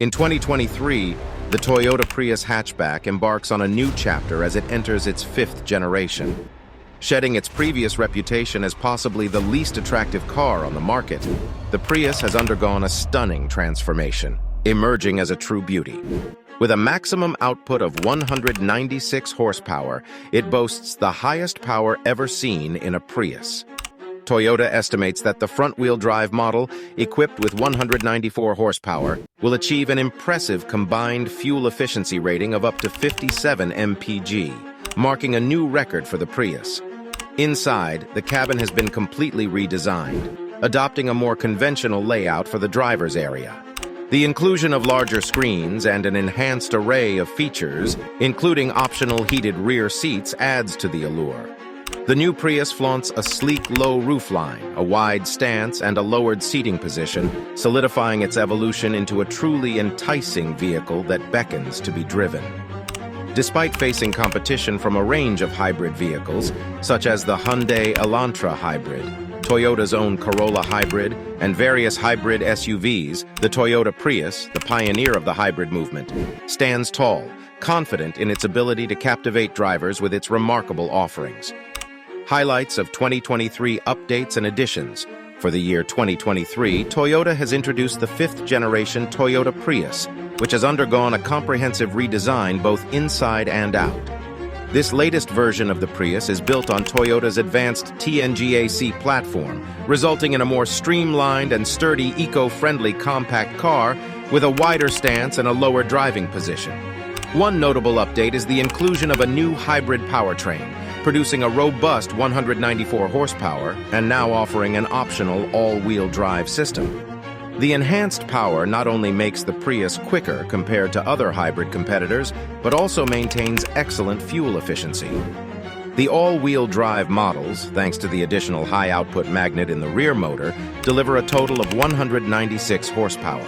In 2023, the Toyota Prius hatchback embarks on a new chapter as it enters its fifth generation. Shedding its previous reputation as possibly the least attractive car on the market, the Prius has undergone a stunning transformation, emerging as a true beauty. With a maximum output of 196 horsepower, it boasts the highest power ever seen in a Prius. Toyota estimates that the front-wheel drive model, equipped with 194 horsepower, will achieve an impressive combined fuel efficiency rating of up to 57 mpg, marking a new record for the Prius. Inside, the cabin has been completely redesigned, adopting a more conventional layout for the driver's area. The inclusion of larger screens and an enhanced array of features, including optional heated rear seats, adds to the allure. The new Prius flaunts a sleek low roofline, a wide stance, and a lowered seating position, solidifying its evolution into a truly enticing vehicle that beckons to be driven. Despite facing competition from a range of hybrid vehicles, such as the Hyundai Elantra hybrid, Toyota's own Corolla hybrid, and various hybrid SUVs, the Toyota Prius, the pioneer of the hybrid movement, stands tall, confident in its ability to captivate drivers with its remarkable offerings. Highlights of 2023 updates and additions. For the year 2023, Toyota has introduced the fifth-generation Toyota Prius, which has undergone a comprehensive redesign both inside and out. This latest version of the Prius is built on Toyota's advanced TNGA-C platform, resulting in a more streamlined and sturdy, eco-friendly compact car with a wider stance and a lower driving position. One notable update is the inclusion of a new hybrid powertrain, producing a robust 194 horsepower and now offering an optional all-wheel drive system. The enhanced power not only makes the Prius quicker compared to other hybrid competitors, but also maintains excellent fuel efficiency. The all-wheel drive models, thanks to the additional high-output magnet in the rear motor, deliver a total of 196 horsepower.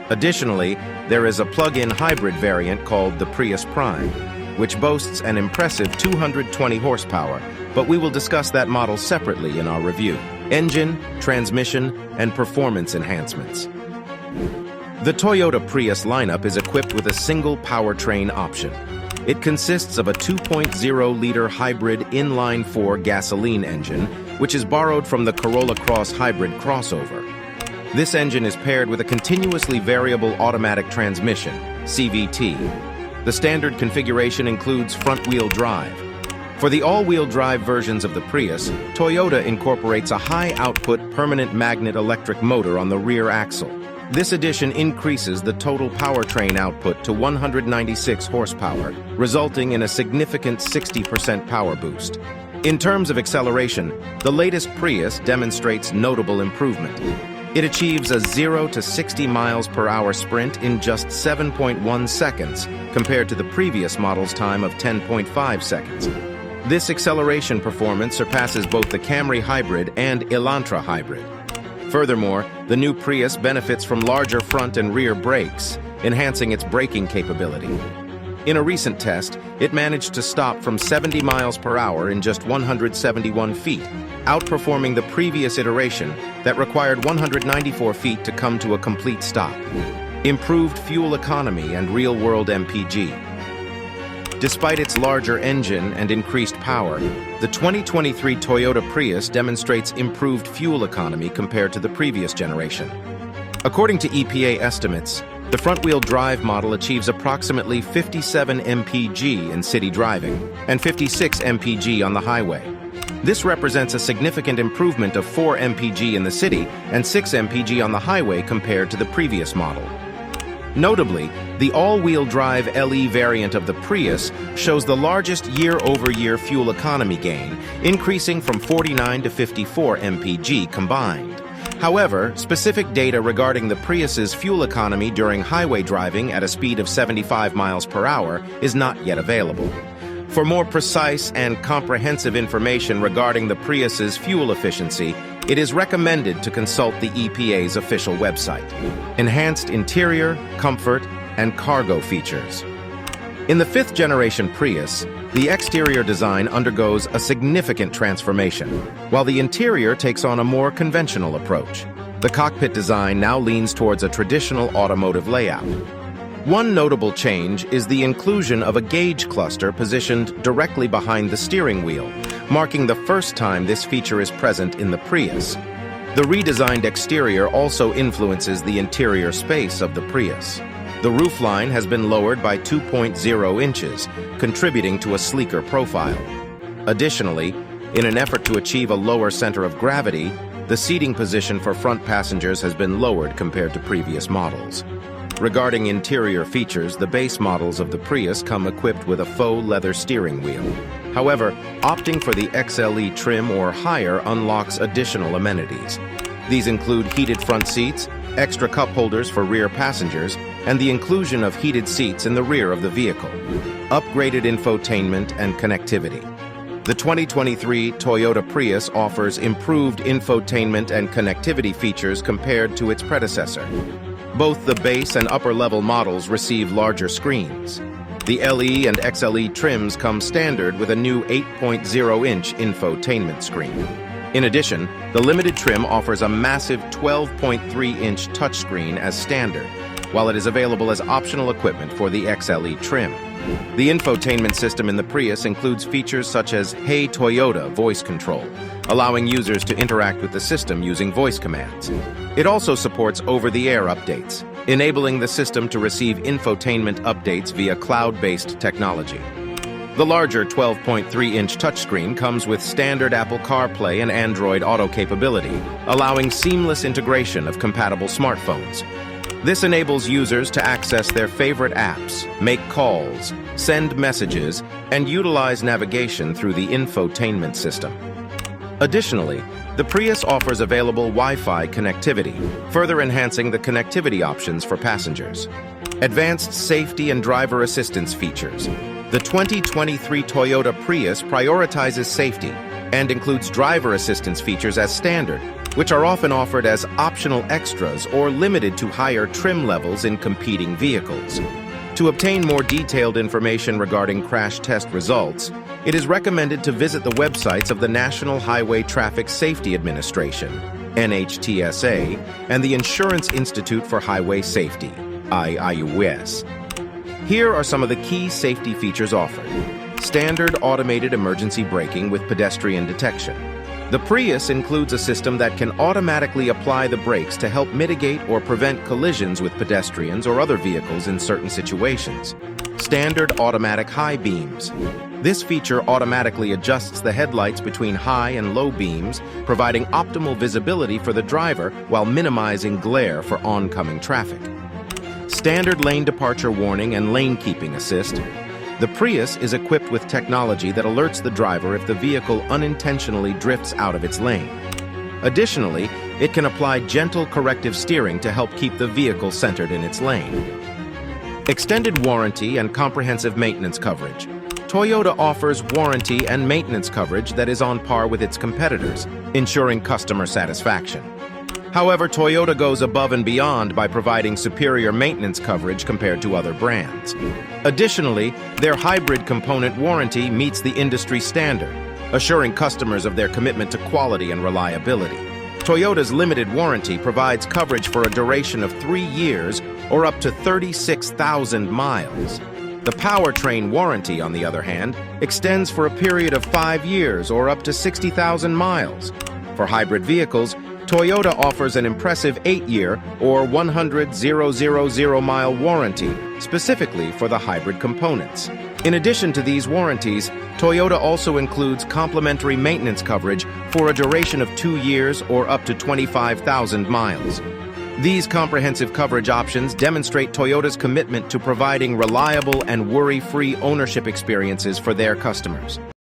Additionally, there is a plug-in hybrid variant called the Prius Prime, which boasts an impressive 220 horsepower, but we will discuss that model separately in our review. Engine, transmission, and performance enhancements. The Toyota Prius lineup is equipped with a single powertrain option. It consists of a 2.0-liter hybrid inline-four gasoline engine, which is borrowed from the Corolla Cross hybrid crossover. This engine is paired with a continuously variable automatic transmission, CVT. The standard configuration includes front-wheel drive. For the all-wheel drive versions of the Prius, Toyota incorporates a high-output permanent magnet electric motor on the rear axle. This addition increases the total powertrain output to 196 horsepower, resulting in a significant 60% power boost. In terms of acceleration, the latest Prius demonstrates notable improvement. It achieves a 0 to 60 miles per hour sprint in just 7.1 seconds, compared to the previous model's time of 10.5 seconds. This acceleration performance surpasses both the Camry Hybrid and Elantra Hybrid. Furthermore, the new Prius benefits from larger front and rear brakes, enhancing its braking capability. In a recent test, it managed to stop from 70 miles per hour in just 171 feet, outperforming the previous iteration that required 194 feet to come to a complete stop. Improved fuel economy and real-world MPG. Despite its larger engine and increased power, the 2023 Toyota Prius demonstrates improved fuel economy compared to the previous generation. According to EPA estimates, the front-wheel drive model achieves approximately 57 mpg in city driving and 56 mpg on the highway. This represents a significant improvement of 4 mpg in the city and 6 mpg on the highway compared to the previous model. Notably, the all-wheel drive LE variant of the Prius shows the largest year-over-year fuel economy gain, increasing from 49 to 54 mpg combined. However, specific data regarding the Prius's fuel economy during highway driving at a speed of 75 miles per hour is not yet available. For more precise and comprehensive information regarding the Prius's fuel efficiency, it is recommended to consult the EPA's official website. Enhanced interior, comfort, and cargo features. In the fifth-generation Prius, the exterior design undergoes a significant transformation, while the interior takes on a more conventional approach. The cockpit design now leans towards a traditional automotive layout. One notable change is the inclusion of a gauge cluster positioned directly behind the steering wheel, marking the first time this feature is present in the Prius. The redesigned exterior also influences the interior space of the Prius. The roofline has been lowered by 2.0 inches, contributing to a sleeker profile. Additionally, in an effort to achieve a lower center of gravity, the seating position for front passengers has been lowered compared to previous models. Regarding interior features, the base models of the Prius come equipped with a faux leather steering wheel. However, opting for the XLE trim or higher unlocks additional amenities. These include heated front seats, extra cup holders for rear passengers, and the inclusion of heated seats in the rear of the vehicle. Upgraded infotainment and connectivity. The 2023 Toyota Prius offers improved infotainment and connectivity features compared to its predecessor. Both the base and upper-level models receive larger screens. The LE and XLE trims come standard with a new 8.0-inch infotainment screen. In addition, the limited trim offers a massive 12.3-inch touchscreen as standard, while it is available as optional equipment for the XLE trim. The infotainment system in the Prius includes features such as Hey Toyota voice control, allowing users to interact with the system using voice commands. It also supports over-the-air updates, enabling the system to receive infotainment updates via cloud-based technology. The larger 12.3-inch touchscreen comes with standard Apple CarPlay and Android Auto capability, allowing seamless integration of compatible smartphones. This enables users to access their favorite apps, make calls, send messages, and utilize navigation through the infotainment system. Additionally, the Prius offers available Wi-Fi connectivity, further enhancing the connectivity options for passengers. Advanced safety and driver assistance features. The 2023 Toyota Prius prioritizes safety and includes driver assistance features as standard, which are often offered as optional extras or limited to higher trim levels in competing vehicles. To obtain more detailed information regarding crash test results, it is recommended to visit the websites of the National Highway Traffic Safety Administration, NHTSA, and the Insurance Institute for Highway Safety, IIUS. Here are some of the key safety features offered. Standard automated emergency braking with pedestrian detection. The Prius includes a system that can automatically apply the brakes to help mitigate or prevent collisions with pedestrians or other vehicles in certain situations. Standard automatic high beams. This feature automatically adjusts the headlights between high and low beams, providing optimal visibility for the driver while minimizing glare for oncoming traffic. Standard lane departure warning and lane keeping assist. The Prius is equipped with technology that alerts the driver if the vehicle unintentionally drifts out of its lane. Additionally, it can apply gentle corrective steering to help keep the vehicle centered in its lane. Extended warranty and comprehensive maintenance coverage. Toyota offers warranty and maintenance coverage that is on par with its competitors, ensuring customer satisfaction. However, Toyota goes above and beyond by providing superior maintenance coverage compared to other brands. Additionally, their hybrid component warranty meets the industry standard, assuring customers of their commitment to quality and reliability. Toyota's limited warranty provides coverage for a duration of 3 years or up to 36,000 miles. The Powertrain warranty, on the other hand, extends for a period of 5 years or up to 60,000 miles. For hybrid vehicles, Toyota offers an impressive 8-year or 100,000-mile warranty, specifically for the hybrid components. In addition to these warranties, Toyota also includes complimentary maintenance coverage for a duration of 2 years or up to 25,000 miles. These comprehensive coverage options demonstrate Toyota's commitment to providing reliable and worry-free ownership experiences for their customers.